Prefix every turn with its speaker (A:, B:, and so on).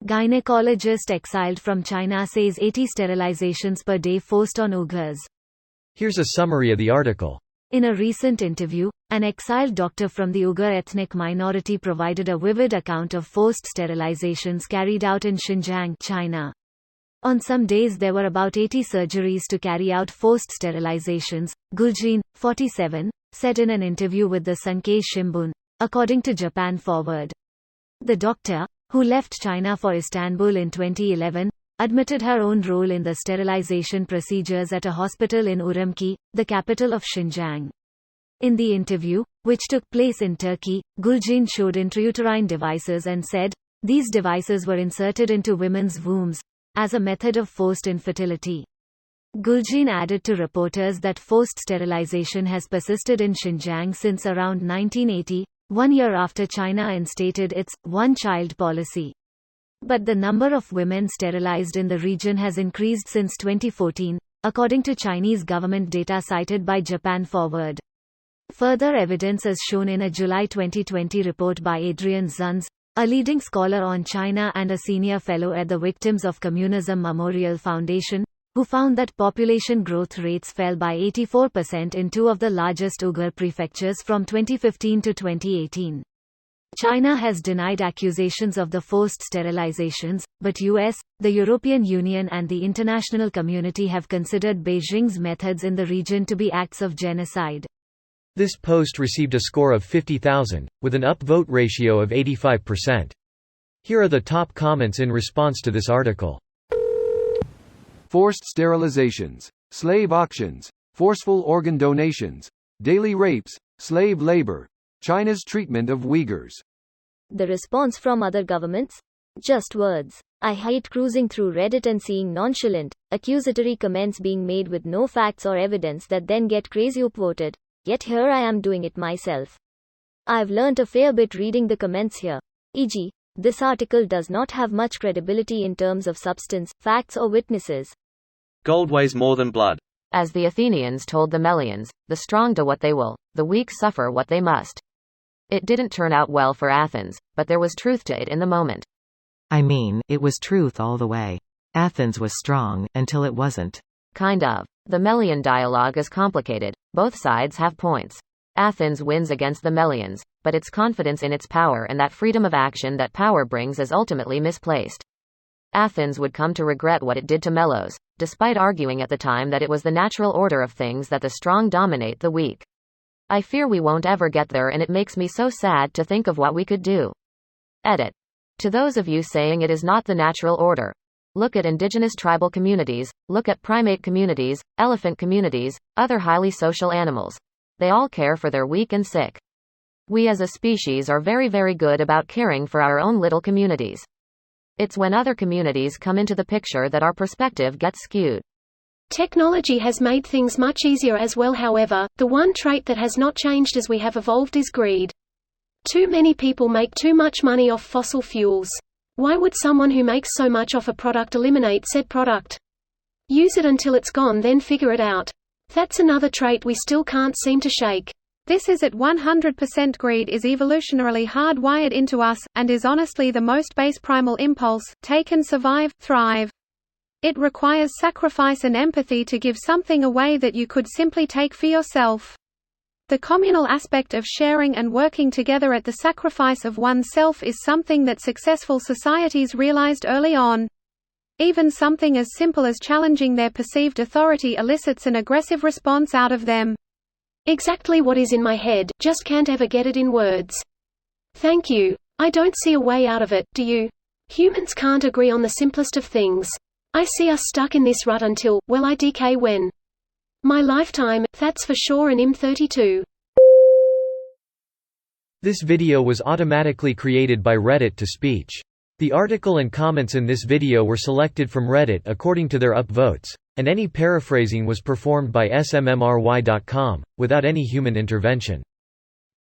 A: Gynecologist exiled from China says 80 sterilizations per day forced on Uyghurs.
B: Here's a summary of the article.
A: In a recent interview, an exiled doctor from the Uyghur ethnic minority provided a vivid account of forced sterilizations carried out in Xinjiang, China. On some days there were about 80 surgeries to carry out forced sterilizations, Guljean, 47, said in an interview with the Sankei Shimbun, according to Japan Forward. The doctor, who left China for Istanbul in 2011, admitted her own role in the sterilization procedures at a hospital in Urumqi, the capital of Xinjiang. In the interview, which took place in Turkey, Guljean showed intrauterine devices and said, these devices were inserted into women's wombs, as a method of forced infertility. Guljean added to reporters that forced sterilization has persisted in Xinjiang since around 1980, 1 year after China instated its one-child policy. But the number of women sterilized in the region has increased since 2014, according to Chinese government data cited by Japan Forward. Further evidence is shown in a July 2020 report by Adrian Zunz, a leading scholar on China and a senior fellow at the Victims of Communism Memorial Foundation, who found that population growth rates fell by 84% in two of the largest Uyghur prefectures from 2015 to 2018. China has denied accusations of the forced sterilizations, but US, the European Union and the international community have considered Beijing's methods in the region to be acts of genocide.
B: This post received a score of 50,000, with an upvote ratio of 85%. Here are the top comments in response to this article.
C: Forced sterilizations, slave auctions, forceful organ donations, daily rapes, slave labor, China's treatment of Uyghurs.
D: The response from other governments? Just words. I hate cruising through Reddit and seeing nonchalant, accusatory comments being made with no facts or evidence that then get crazy upvoted, yet here I am doing it myself. I've learnt a fair bit reading the comments here. E.g., this article does not have much credibility in terms of substance, facts or witnesses.
E: Gold weighs more than blood.
F: As the Athenians told the Melians, the strong do what they will, the weak suffer what they must. It didn't turn out well for Athens, but there was truth to it in the moment.
G: I mean, it was truth all the way. Athens was strong, until it wasn't.
F: Kind of. The Melian dialogue is complicated, both sides have points. Athens wins against the Melians, but its confidence in its power and that freedom of action that power brings is ultimately misplaced. Athens would come to regret what it did to Melos, despite arguing at the time that it was the natural order of things that the strong dominate the weak. I fear we won't ever get there, and it makes me so sad to think of what we could do. Edit. To those of you saying it is not the natural order, look at indigenous tribal communities, look at primate communities, elephant communities, other highly social animals. They all care for their weak and sick. We as a species are very, very good about caring for our own little communities. It's when other communities come into the picture that our perspective gets skewed.
H: Technology has made things much easier as well. However, the one trait that has not changed as we have evolved is greed. Too many people make too much money off fossil fuels. Why would someone who makes so much off a product eliminate said product? Use it until it's gone, then figure it out. That's another trait we still can't seem to shake.
I: This is at 100% greed is evolutionarily hardwired into us, and is honestly the most base primal impulse, take and survive, thrive. It requires sacrifice and empathy to give something away that you could simply take for yourself. The communal aspect of sharing and working together at the sacrifice of oneself is something that successful societies realized early on. Even something as simple as challenging their perceived authority elicits an aggressive response out of them.
H: Exactly what is in my head, just can't ever get it in words. Thank you. I don't see a way out of it, do you? Humans can't agree on the simplest of things. I see us stuck in this rut until, well, I decay when. My lifetime, that's for sure, and I'm 32.
B: This video was automatically created by Reddit to speech. The article and comments in this video were selected from Reddit according to their upvotes, and any paraphrasing was performed by smmry.com, without any human intervention.